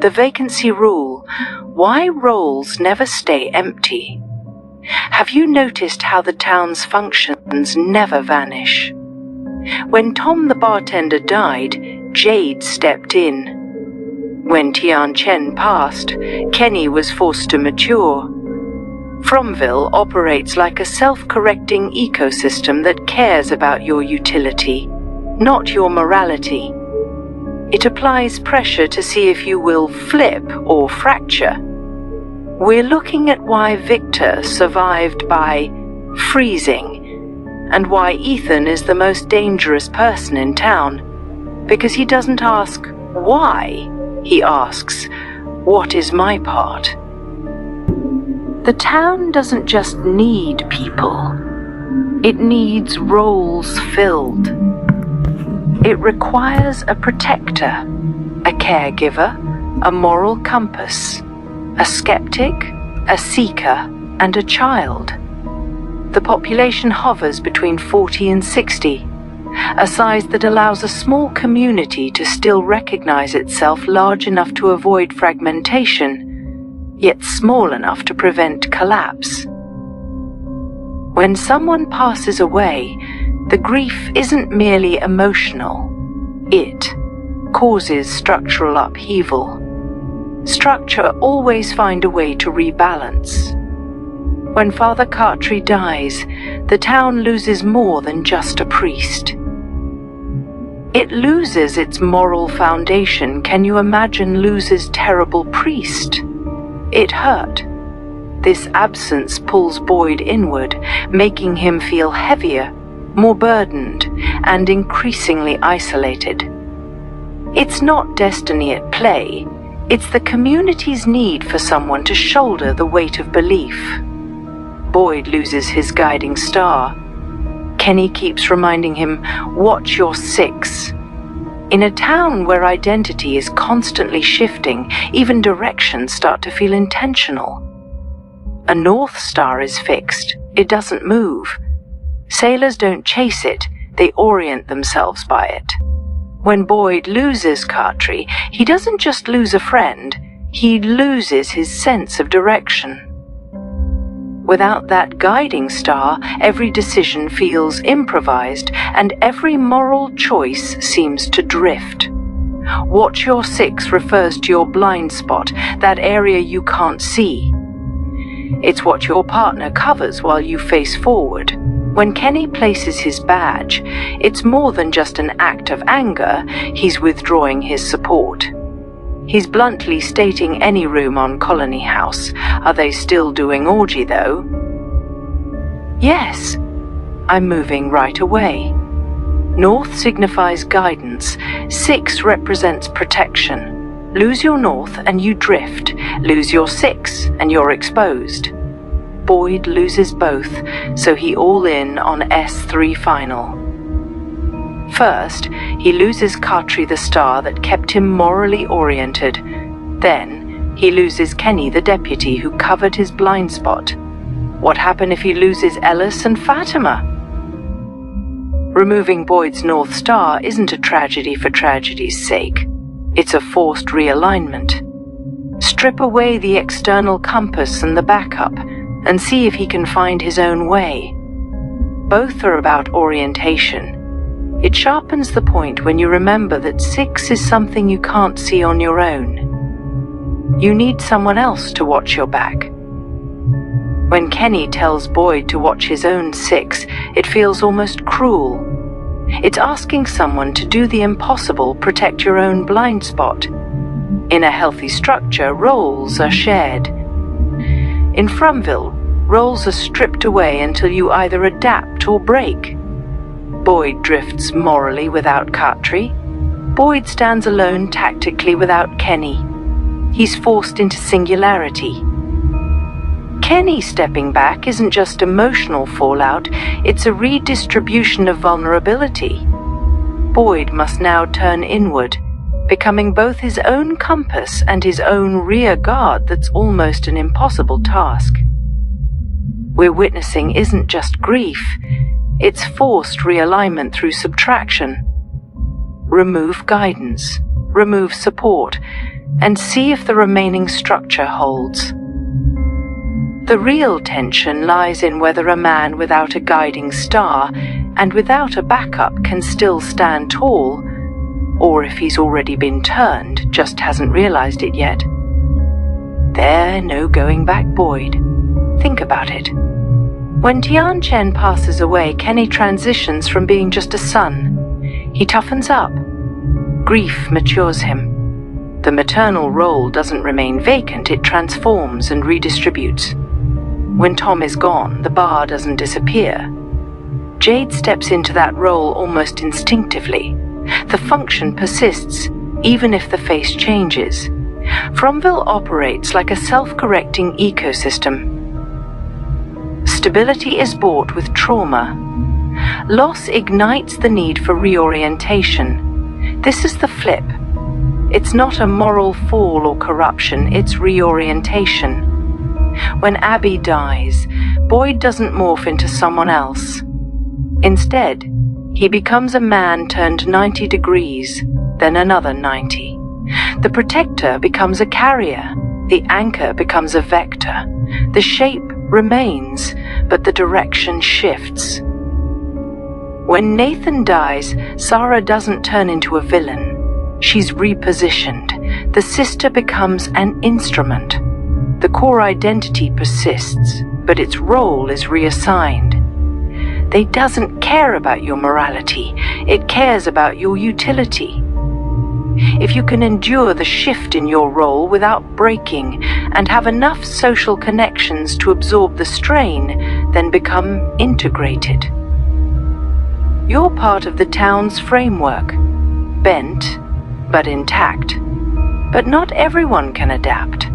The Vacancy Rule. Why roles never stay empty. Have you noticed how the town's functions never vanish? When Tom the bartender died, Jade stepped in. When Tian Chen passed, Kenny was forced to mature. Fromville operates like a self-correcting ecosystem that cares about your utility, not your morality. It applies pressure to see if you will flip or fracture. We're looking at why Victor survived by freezing, and why Ethan is the most dangerous person in town, because he doesn't ask why, he asks, what is my part? The town doesn't just need people, it needs roles filled. It requires a protector, a caregiver, a moral compass, a skeptic, a seeker, and a child. The population hovers between 40 and 60, a size that allows a small community to still recognize itself large enough to avoid fragmentation, yet small enough to prevent collapse. When someone passes away, the grief isn't merely emotional. It causes structural upheaval. Structure always finds a way to rebalance. When Father Cartry dies, the town loses more than just a priest. It loses its moral foundation. Can you imagine Luz's terrible priest? It hurt. This absence pulls Boyd inward, making him feel heavier, more burdened, and increasingly isolated. It's not destiny at play, it's the community's need for someone to shoulder the weight of belief. Boyd loses his guiding star. Kenny keeps reminding him, watch your six. In a town where identity is constantly shifting, even directions start to feel intentional. A North Star is fixed, it doesn't move. Sailors don't chase it, they orient themselves by it. When Boyd loses Cartry, he doesn't just lose a friend, he loses his sense of direction. Without that guiding star, every decision feels improvised and every moral choice seems to drift. Watch your six refers to your blind spot, that area you can't see. It's what your partner covers while you face forward. When Kenny places his badge, it's more than just an act of anger, he's withdrawing his support. He's bluntly stating any room on Colony House. Are they still doing orgy though? Yes, I'm moving right away. North signifies guidance, 6 represents protection. Lose your north and you drift, lose your 6 and you're exposed. Boyd loses both, so he all in on S3 final. First, he loses Cartry the star that kept him morally oriented. Then, he loses Kenny the deputy who covered his blind spot. What happened if he loses Ellis and Fatima? Removing Boyd's North Star isn't a tragedy for tragedy's sake. It's a forced realignment. Strip away the external compass and the backup, and see if he can find his own way. Both are about orientation. It sharpens the point when you remember that 6 is something you can't see on your own. You need someone else to watch your back. When Kenny tells Boyd to watch his own 6, it feels almost cruel. It's asking someone to do the impossible, protect your own blind spot. In a healthy structure, roles are shared. In Fromville, roles are stripped away until you either adapt or break. Boyd drifts morally without Cartry. Boyd stands alone tactically without Kenny. He's forced into singularity. Kenny stepping back isn't just emotional fallout, it's a redistribution of vulnerability. Boyd must now turn inward, becoming both his own compass and his own rear guard. That's almost an impossible task. We're witnessing isn't just grief, it's forced realignment through subtraction. Remove guidance, remove support, and see if the remaining structure holds. The real tension lies in whether a man without a guiding star and without a backup can still stand tall, or if he's already been turned, just hasn't realized it yet. There, no going back, Boyd. Think about it. When Tian Chen passes away, Kenny transitions from being just a son. He toughens up. Grief matures him. The maternal role doesn't remain vacant, it transforms and redistributes. When Tom is gone, the bar doesn't disappear. Jade steps into that role almost instinctively. The function persists, even if the face changes. Fromville operates like a self-correcting ecosystem. Stability is bought with trauma. Loss ignites the need for reorientation. This is the flip. It's not a moral fall or corruption, it's reorientation. When Abby dies, Boyd doesn't morph into someone else. Instead, he becomes a man turned 90 degrees, then another 90. The protector becomes a carrier, the anchor becomes a vector. The shape remains, but the direction shifts. When Nathan dies, Sarah doesn't turn into a villain. She's repositioned. The sister becomes an instrument. The core identity persists, but its role is reassigned. They doesn't care about your morality, it cares about your utility. If you can endure the shift in your role without breaking and have enough social connections to absorb the strain, then become integrated. You're part of the town's framework, bent but intact. But not everyone can adapt.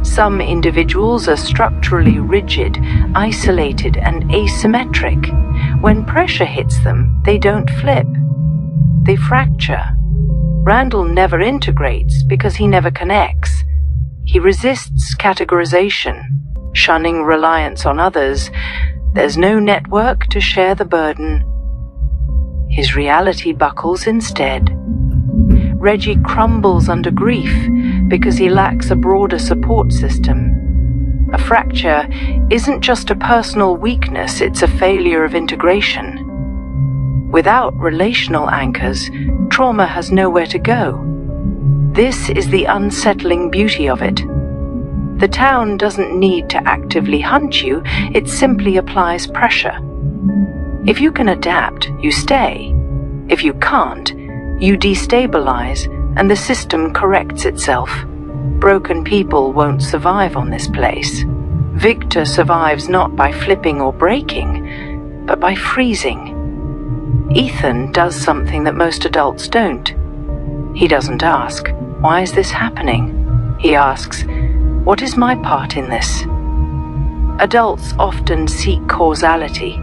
Some individuals are structurally rigid, isolated, and asymmetric. When pressure hits them, they don't flip. They fracture. Randall never integrates because he never connects. He resists categorization, shunning reliance on others. There's no network to share the burden. His reality buckles instead. Reggie crumbles under grief because he lacks a broader support system. A fracture isn't just a personal weakness, it's a failure of integration. Without relational anchors, trauma has nowhere to go. This is the unsettling beauty of it. The town doesn't need to actively hunt you, it simply applies pressure. If you can adapt, you stay. If you can't, you destabilize, and the system corrects itself. Broken people won't survive on this place. Victor survives not by flipping or breaking, but by freezing. Ethan does something that most adults don't. He doesn't ask, "Why is this happening?" He asks, "What is my part in this?" Adults often seek causality.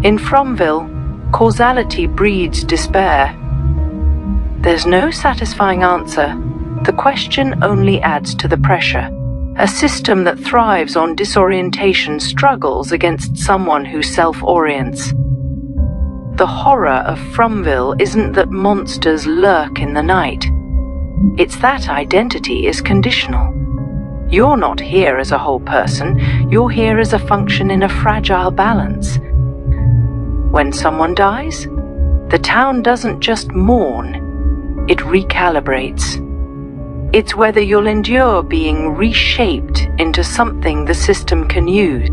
In Fromville, causality breeds despair. There's no satisfying answer. The question only adds to the pressure. A system that thrives on disorientation struggles against someone who self-orients. The horror of Fromville isn't that monsters lurk in the night. It's that identity is conditional. You're not here as a whole person, you're here as a function in a fragile balance. When someone dies, the town doesn't just mourn, it recalibrates. It's whether you'll endure being reshaped into something the system can use.